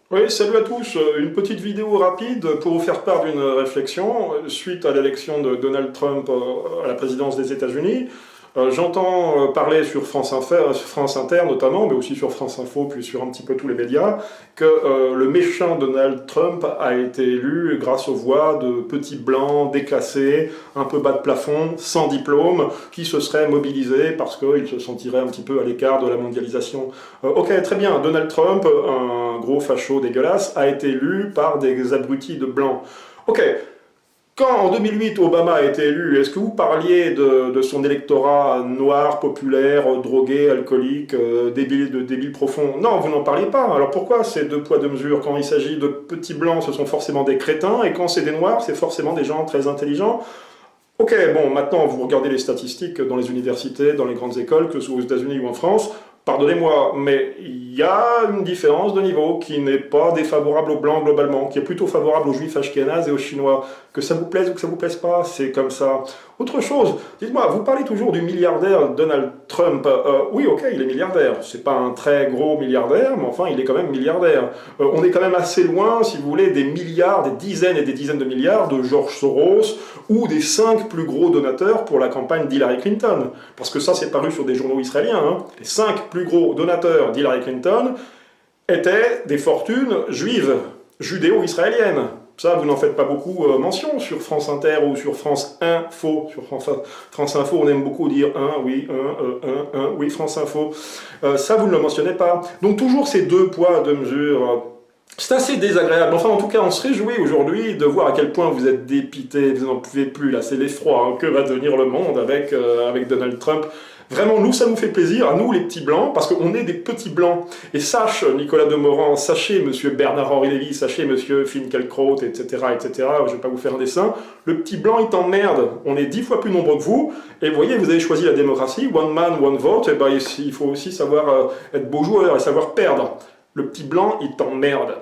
Oui, salut à tous. Une petite vidéo rapide pour vous faire part d'une réflexion suite à l'élection de Donald Trump à la présidence des États-Unis. J'entends parler sur France Inter notamment, mais aussi sur France Info, puis sur un petit peu tous les médias, que le méchant Donald Trump a été élu grâce aux voix de petits blancs déclassés, un peu bas de plafond, sans diplôme, qui se seraient mobilisés parce qu'ils se sentiraient un petit peu à l'écart de la mondialisation. Ok, très bien, Donald Trump, un gros facho dégueulasse, a été élu par des abrutis de blancs. Ok, quand en 2008 Obama a été élu, est-ce que vous parliez de son électorat noir, populaire, drogué, alcoolique, débile profond? Non, vous n'en parliez pas. Alors pourquoi ces deux poids deux mesures? Quand il s'agit de petits blancs, ce sont forcément des crétins, et quand c'est des noirs, c'est forcément des gens très intelligents. Ok, bon, maintenant vous regardez les statistiques dans les universités, dans les grandes écoles, que ce soit aux États-Unis ou en France, pardonnez-moi, mais il y a une différence de niveau qui n'est pas défavorable aux Blancs globalement, qui est plutôt favorable aux Juifs ashkénazes et aux Chinois. Que ça vous plaise ou que ça vous plaise pas, c'est comme ça. Autre chose, dites-moi, vous parlez toujours du milliardaire Donald Trump. Oui, ok, il est milliardaire. C'est pas un très gros milliardaire, mais enfin, il est quand même milliardaire. On est quand même assez loin, si vous voulez, des milliards, des dizaines et des dizaines de milliards de George Soros ou des 5 plus gros donateurs pour la campagne d'Hillary Clinton. Parce que ça, c'est paru sur des journaux israéliens. Hein. Les 5 plus gros donateurs d'Hillary Clinton étaient des fortunes juives, judéo-israéliennes. Ça, vous n'en faites pas beaucoup mention sur France Inter ou sur France Info. Sur France Info, on aime beaucoup dire oui, France Info. Ça, vous ne le mentionnez pas. Donc toujours ces deux poids, deux mesures. C'est assez désagréable. Enfin, en tout cas, on se réjouit aujourd'hui de voir à quel point vous êtes dépité, vous n'en pouvez plus, là, c'est l'effroi. Hein. Que va devenir le monde avec Donald Trump? Vraiment, nous, ça nous fait plaisir, à nous, les petits blancs, parce qu'on est des petits blancs. Et sache, Nicolas Demorand, sachez, monsieur Bernard-Henri Lévy, sachez, monsieur Finkielkraut, etc., etc., je ne vais pas vous faire un dessin, le petit blanc, il t'emmerde. On est 10 fois plus nombreux que vous, et vous voyez, vous avez choisi la démocratie, one man, one vote, et ben, il faut aussi savoir être beau joueur et savoir perdre. Le petit blanc, il t'emmerde.